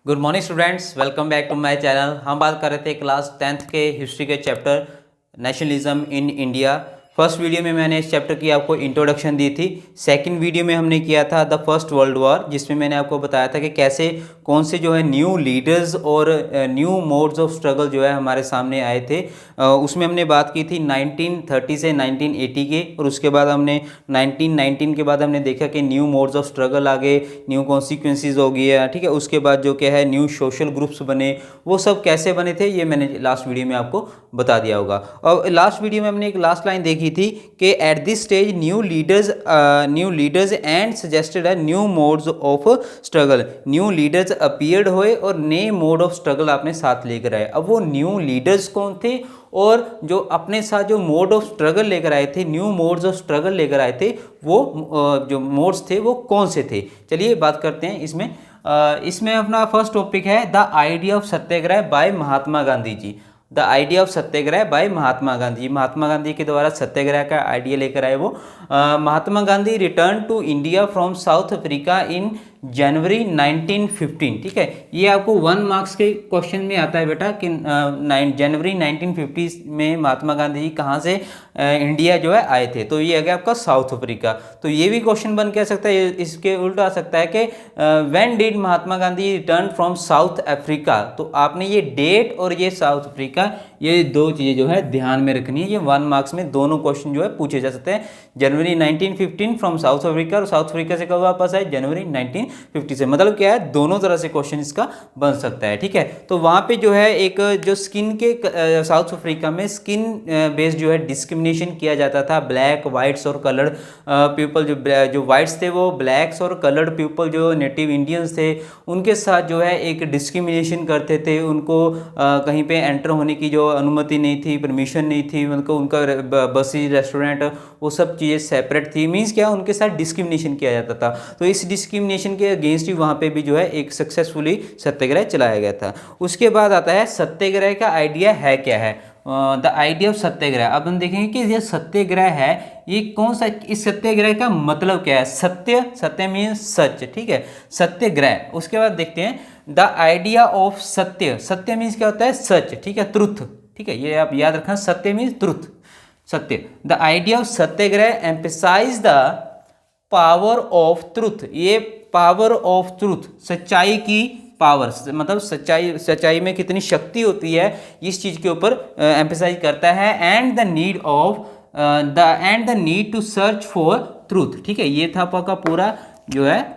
Good morning students, welcome back to my channel. हम बात कर रहे थे क्लास 10th के हिस्ट्री के chapter nationalism in India. First video में मैंने इस चैप्टर की आपको इंट्रोडक्शन दी थी। सेकंड वीडियो में हमने किया था द फर्स्ट वर्ल्ड वॉर, जिसमें मैंने आपको बताया था कि कैसे कौन से जो है न्यू लीडर्स और न्यू मोड्स ऑफ स्ट्रगल जो है हमारे सामने आए थे। उसमें हमने बात की थी 1930 से 1980 के, और उसके बाद हमने 1919 के बाद हमने देखा कि न्यू मोड्स ऑफ स्ट्रगल आ गए, न्यू कॉन्सिक्वेंसेज हो गया, ठीक है। उसके बाद जो क्या है न्यू सोशल ग्रुप्स बने, वो सब कैसे बने थे ये मैंने लास्ट वीडियो में आपको बता दिया होगा। और लास्ट वीडियो में हमने एक लास्ट लाइन देखी थी कि at this stage new leaders and suggested a new modes of struggle. New leaders appeared हुए और नए मोड ऑफ स्ट्रगल आपने साथ लेकर आए। अब वो न्यू लीडर्स कौन थे और जो अपने साथ जो मोड ऑफ स्ट्रगल लेकर आए थे, न्यू मोड्स ऑफ स्ट्रगल लेकर आए थे, वो जो मोड्स थे वो कौन से थे, चलिए बात करते हैं इसमें। इसमें अपना फर्स्ट टॉपिक है the idea of satyagraha by Mahatma Gandhi ji. The idea of satyagraha by Mahatma Gandhi. Mahatma Gandhi के द्वारा सत्याग्रह का आइडिया लेकर आए वो। Mahatma Gandhi return to India from South Africa in January 1915, ठीक है। ये आपको 1 मार्क्स के क्वेश्चन में आता है बेटा कि जनवरी 1950 में महात्मा गांधी जी कहाँ से इंडिया जो है आए थे। तो ये आ गया आपका साउथ अफ्रीका। तो ये भी क्वेश्चन बन के आ सकता है, इसके उल्टा आ सकता है कि when did Mahatma Gandhi return from South Africa. तो आपने ये डेट और ये साउथ अफ्रीका, ये दो चीज़ें जो है ध्यान में रखनी है। ये 1 मार्क्स में दोनों क्वेश्चन जो है पूछे जा सकते हैं। जनवरी 1915 फ्रॉम साउथ अफ्रीका, और साउथ अफ्रीका से कब वापस आए, जनवरी 1950 से। मतलब क्या है, दोनों तरह से क्वेश्चन इसका बन सकता है, ठीक है। तो वहाँ पे जो है एक जो स्किन के साउथ अफ्रीका में स्किन बेस्ड जो है डिस्क्रिमिनेशन किया जाता था। ब्लैक, वाइट्स और कलर्ड पीपल, जो वाइट्स थे वो ब्लैक्स और कलर्ड पीपल जो नेटिव इंडियंस थे उनके साथ जो है एक डिस्क्रिमिनेशन करते थे। उनको कहीं पे एंटर होने की जो अनुमति नहीं थी, परमिशन नहीं थी, उनको उनका बसेज, रेस्टोरेंट, वो सब चीज़ें सेपरेट थी। मीन्स क्या, उनके साथ डिस्क्रिमिनेशन किया जाता था। तो इस डिस्क्रिमिनेशन के अगेंस्ट ही वहाँ पे भी जो है एक सक्सेसफुली सत्याग्रह चलाया गया था। उसके बाद आता है सत्याग्रह का आइडिया है क्या है, द आइडिया ऑफ सत्याग्रह। अब हम देखेंगे कि ये सत्याग्रह है, ये कौन सा, इस सत्याग्रह का मतलब क्या है। सत्य मीन्स सच, ठीक है, सत्याग्रह। उसके बाद देखते हैं द आइडिया ऑफ सत्य मीन्स क्या होता है, सच, ठीक है, ट्रुथ, ठीक है, ये आप याद रखना, सत्य मीन्स ट्रुथ, सत्य। The idea of satyagraha emphasise the power of truth. ये पावर ऑफ ट्रुथ, सच्चाई की पावर, मतलब सच्चाई में कितनी शक्ति होती है, इस चीज़ के ऊपर एम्फसाइज करता है। And the need to search for truth, ठीक है। ये था आपका पूरा जो है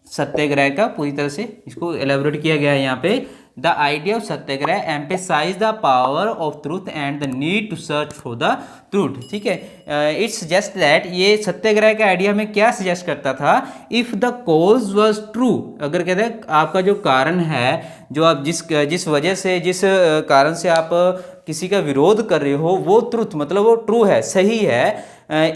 सत्याग्रह का, पूरी तरह से इसको एलेबोरेट किया गया है यहाँ पे। The idea of satyagraha emphasise the power of truth and the need to search for the truth, ठीक है। इट्स सजेस्ट दैट, ये सत्याग्रह का आइडिया में क्या सजेस्ट करता था, if the cause was true. अगर कहते हैं आपका जो कारण है, जो आप जिस वजह से, जिस कारण से आप किसी का विरोध कर रहे हो, वो ट्रूथ मतलब वो ट्रू है, सही है।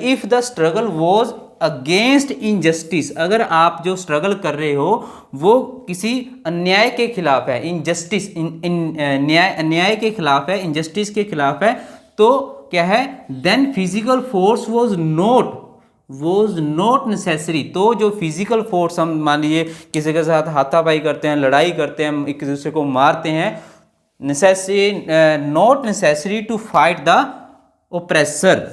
If the struggle was against injustice, अगर आप जो स्ट्रगल कर रहे हो वो किसी अन्याय के खिलाफ है, इनजस्टिस, अन्याय के खिलाफ है, इनजस्टिस के खिलाफ है, तो क्या है, then physical force was not necessary. तो जो फिजिकल फोर्स, हम मान लीजिए किसी के साथ हाथापाई करते हैं, लड़ाई करते हैं, एक दूसरे को मारते हैं, not necessary to fight the oppressor.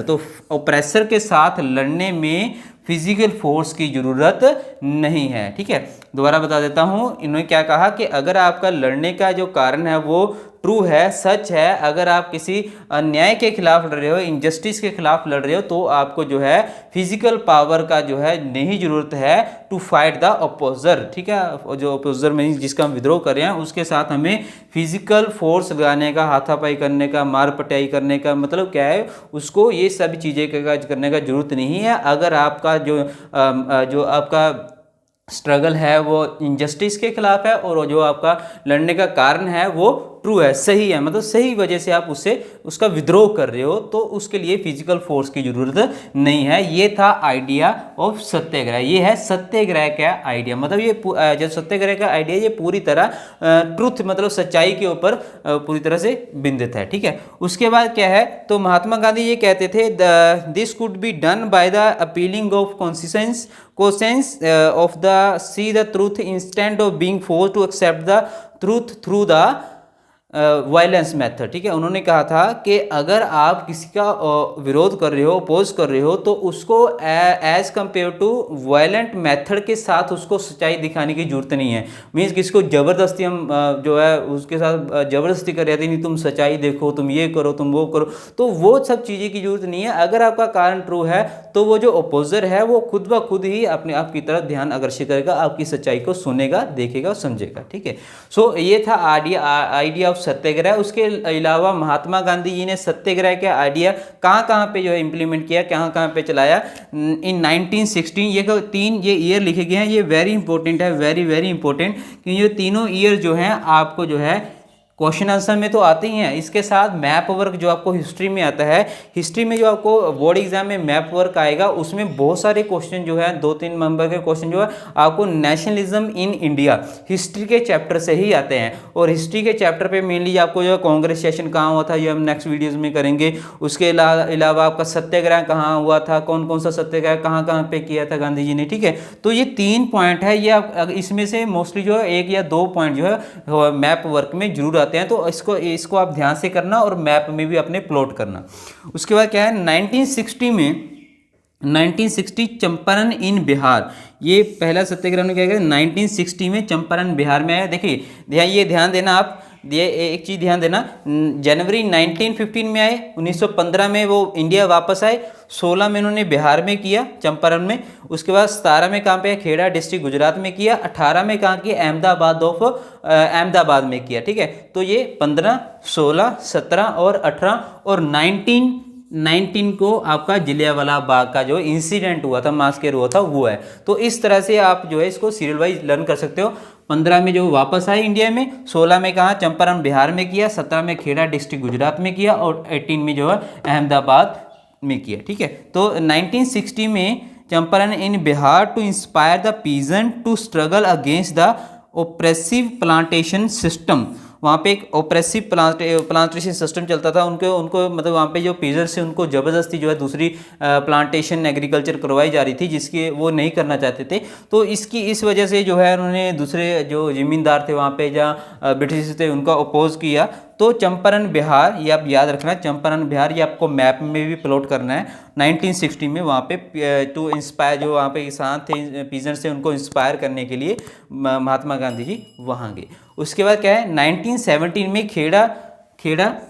तो ऑप्रेसर के साथ लड़ने में फिजिकल फोर्स की जरूरत नहीं है, ठीक है। दोबारा बता देता हूं, इन्होंने क्या कहा कि अगर आपका लड़ने का जो कारण है वो ट्रू है, सच है, अगर आप किसी अन्याय के खिलाफ लड़ रहे हो, इनजस्टिस के खिलाफ लड़ रहे हो, तो आपको जो है फिजिकल पावर का जो है नहीं जरूरत है टू फाइट द अपोजर, ठीक है। जो अपोजर में जिसका हम विद्रोह कर रहे हैं उसके साथ हमें फिजिकल फोर्स लगाने का, हाथापाई करने का, मार पटाई करने का मतलब क्या है, उसको ये सभी चीज़ें करने का जरूरत नहीं है। अगर आपका जो आपका स्ट्रगल है वो इनजस्टिस के खिलाफ है और जो आपका लड़ने का कारण है वो ट्रू है, सही है, मतलब सही वजह से आप उसका विद्रोह कर रहे हो, तो उसके लिए फिजिकल फोर्स की जरूरत नहीं है। ये था आइडिया ऑफ सत्याग्रह, ये है सत्याग्रह का आइडिया। मतलब ये जो सत्याग्रह का आइडिया ये पूरी तरह ट्रुथ मतलब सच्चाई के ऊपर पूरी तरह से बिंदित है, ठीक है। उसके बाद क्या है, तो महात्मा गांधी ये कहते थे this could be done by the appealing of questions of the see the truth instead of being forced to accept the truth through the violence method. ठीक है, उन्होंने कहा था कि अगर आप किसी का विरोध कर रहे हो, अपोज कर रहे हो, तो उसको as compare to violent method के साथ उसको सच्चाई दिखाने की जरूरत नहीं है। मीन्स किसी को ज़बरदस्ती हम जो है उसके साथ ज़बरदस्ती कर रहे थे, नहीं तुम सच्चाई देखो, तुम ये करो, तुम वो करो, तो वो सब चीज़ें की जरूरत नहीं है। अगर आपका कारण ट्रू है तो वो जो अपोजर है वो खुद ब खुद ही अपने आप की तरफ ध्यान आकर्षित करेगा, आपकी सच्चाई को सुनेगा, देखेगा और समझेगा। ठीक है, सो ये था आइडिया ऑफ सत्याग्रह। उसके अलावा महात्मा गांधी जी ने सत्याग्रह के आइडिया कहाँ कहाँ पे जो है इंप्लीमेंट किया, कहाँ कहाँ पे चलाया। इन 1916 ये तीन ये ईयर लिखे गए हैं, ये वेरी इंपॉर्टेंट है, वेरी वेरी इंपॉर्टेंट, क्योंकि ये तीनों ईयर जो हैं आपको जो है क्वेश्चन आंसर में तो आते ही हैं, इसके साथ मैप वर्क जो आपको हिस्ट्री में आता है, हिस्ट्री में जो आपको बोर्ड एग्जाम में मैप वर्क आएगा उसमें बहुत सारे क्वेश्चन जो है 2-3 नंबर के क्वेश्चन जो है आपको नेशनलिज्म इन इंडिया हिस्ट्री के चैप्टर से ही आते हैं। और हिस्ट्री के चैप्टर पे मेनली आपको जो कांग्रेस सेशन कहाँ हुआ था ये हम नेक्स्ट वीडियोज में करेंगे। उसके अलावा आपका सत्याग्रह कहाँ हुआ था, कौन कौन सा सत्याग्रह कहाँ कहाँ पे किया था गांधी जी ने। ठीक है, तो ये 3 पॉइंट है, ये आप इसमें से मोस्टली जो है 1 या 2 पॉइंट जो है मैप वर्क में जरूर आते हैं, तो इसको आप ध्यान से करना और मैप में भी अपने प्लॉट करना। उसके बाद क्या है 1960 चंपारण इन बिहार, ये पहला सत्याग्रह ने क्या किया 1960 में चंपारण बिहार में आया। देखिए ये ध्यान देना आप, ये एक चीज़ ध्यान देना, जनवरी 1915 में आए, 1915 में वो इंडिया वापस आए, 16 में उन्होंने बिहार में किया चंपारण में, उसके बाद 17 में कहाँ पे खेड़ा डिस्ट्रिक्ट गुजरात में किया, 18 में कहाँ किया अहमदाबाद में किया। ठीक है, तो ये 15, 16, 17 और 18 और 19 को आपका जलियांवाला बाग का जो इंसिडेंट हुआ था, मास्कर हुआ था, वो है। तो इस तरह से आप जो है इसको सीरियल वाइज लर्न कर सकते हो। 15 में जो वापस आए इंडिया में, 16 में कहाँ चंपारण बिहार में किया, 17 में खेड़ा डिस्ट्रिक्ट गुजरात में किया और 18 में जो है अहमदाबाद में किया। ठीक है, तो 1960 में Champaran in Bihar to inspire the peasant to struggle against the oppressive plantation system. वहाँ पे एक ओप्रेसिव प्लांटेशन सिस्टम चलता था, उनको मतलब वहाँ पे जो पीजर्स से उनको ज़बरदस्ती जो है दूसरी प्लांटेशन एग्रीकल्चर करवाई जा रही थी, जिसके वो नहीं करना चाहते थे। तो इस वजह से जो है उन्होंने दूसरे जो ज़मींदार थे वहाँ पे, जहाँ ब्रिटिश थे, उनका अपोज किया। तो चंपारण बिहार ये आप याद रखना, चंपारण बिहार ये आपको मैप में भी प्लॉट करना है। 1960 में वहाँ पे टू इंस्पायर, जो वहाँ पे किसान थे पीजेंट्स से, उनको इंस्पायर करने के लिए महात्मा गांधी जी वहाँ गए। उसके बाद क्या है 1917 में खेड़ा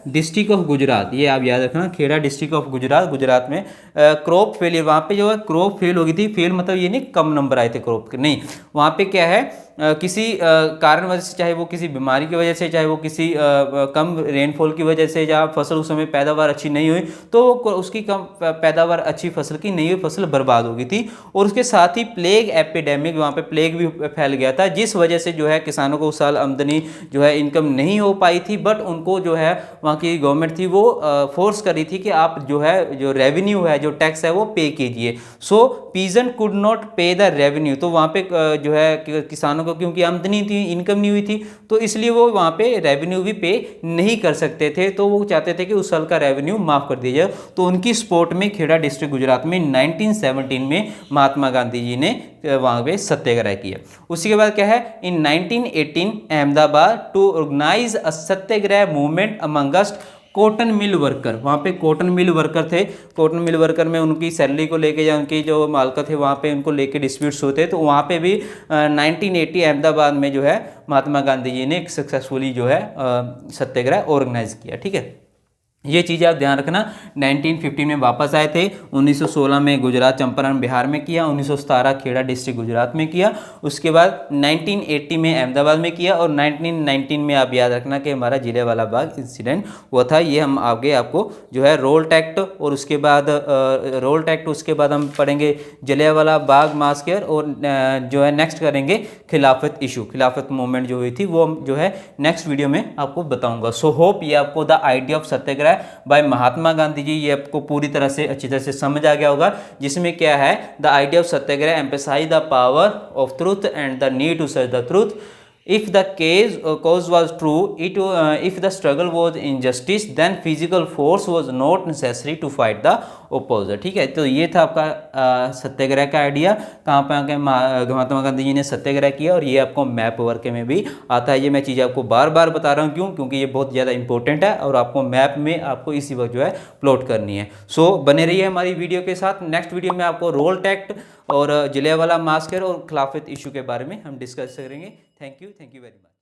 डिस्ट्रिक्ट ऑफ गुजरात, ये आप याद रखना, खेड़ा डिस्ट्रिक्ट ऑफ गुजरात में क्रॉप फेलियर, वहाँ पे जो है क्रॉप फेल हो गई थी। फेल मतलब ये नहीं कम नंबर आए थे क्रॉप के, नहीं, वहाँ पे क्या है किसी कारणवश से, चाहे वो किसी बीमारी की वजह से, चाहे वो किसी कम रेनफॉल की वजह से, जहाँ फसल उस समय पैदावार अच्छी नहीं हुई, तो उसकी कम पैदावार अच्छी फसल की नहीं हुई, फसल बर्बाद हो गई थी। और उसके साथ ही प्लेग एपिडेमिक, वहाँ पे प्लेग भी फैल गया था, जिस वजह से जो है किसानों को उस साल आमदनी जो है इनकम नहीं हो पाई थी। बट उनको जो है वहाँ की गवर्नमेंट थी वो फोर्स कर रही थी कि आप जो है जो रेवेन्यू है, जो टैक्स है, वो पे कीजिए। सो पीजेंट कुड नॉट पे द रेवेन्यू, तो वहाँ पे जो है किसानों को क्योंकि आमदनी थी, इनकम नहीं हुई थी, तो इसलिए वो वहाँ पे रेवेन्यू भी पे नहीं कर सकते थे। तो वो चाहते थे कि उस साल का रेवेन्यू माफ़ कर दिया जाए। तो उनकी सपोर्ट में खेड़ा डिस्ट्रिक्ट गुजरात में 1917 में महात्मा गांधी जी ने वहाँ पे सत्याग्रह किया। उसी के बाद क्या है in 1918 Ahmedabad to organise a satyagraha movement amongst cotton mill worker. वहाँ पे कॉटन मिल वर्कर थे, कॉटन मिल वर्कर में उनकी सैलरी को लेके या उनकी जो मालका थे वहाँ पे उनको लेके डिस्प्यूट्स होते, तो वहाँ पे भी 1980 अहमदाबाद में जो है महात्मा गांधी जी ने सक्सेसफुली जो है सत्याग्रह ऑर्गेनाइज किया। ठीक है, ये चीज़ आप ध्यान रखना। 1915 में वापस आए थे, 1916 में गुजरात चंपारण बिहार में किया, 1917 खेड़ा डिस्ट्रिक्ट गुजरात में किया, उसके बाद 1980 में अहमदाबाद में किया और 1919 में आप याद रखना कि हमारा जलियांवाला बाग इंसिडेंट हुआ था। ये हम आगे आपको जो है रोल्ट एक्ट और उसके बाद उसके बाद हम पढ़ेंगे जलियांवाला बाग मास्कर और जो है नेक्स्ट करेंगे खिलाफत इशू, खिलाफत मूवमेंट जो हुई थी वो जो है नेक्स्ट वीडियो में आपको बताऊंगा। सो होप ये आपको the idea of satyagraha by Mahatma Gandhi ji ये आपको पूरी तरह से अच्छी तरह से समझ आ गया होगा, जिसमें क्या है the idea of satyagraha emphasise the power of truth and the need to search the truth. If the cause was true, if the struggle was injustice, then physical force was not necessary to fight the oppose है। ठीक है, तो ये था आपका सत्याग्रह का idea, कहाँ पे आके महात्मा गांधी जी ने सत्याग्रह किया, और ये आपको मैप वर्क में भी आता है। ये मैं चीज़ आपको बार बार बता रहा हूँ, क्यों? क्योंकि ये बहुत ज़्यादा इंपॉर्टेंट है और आपको मैप में आपको इसी वक्त जो है प्लॉट करनी है। सो बने रहिए हमारी वीडियो के साथ। नेक्स्ट वीडियो में आपको रोल टैक्ट और जलियांवाला मास्कर और खिलाफत इशू के बारे में हम डिस्कस करेंगे। Thank you very much.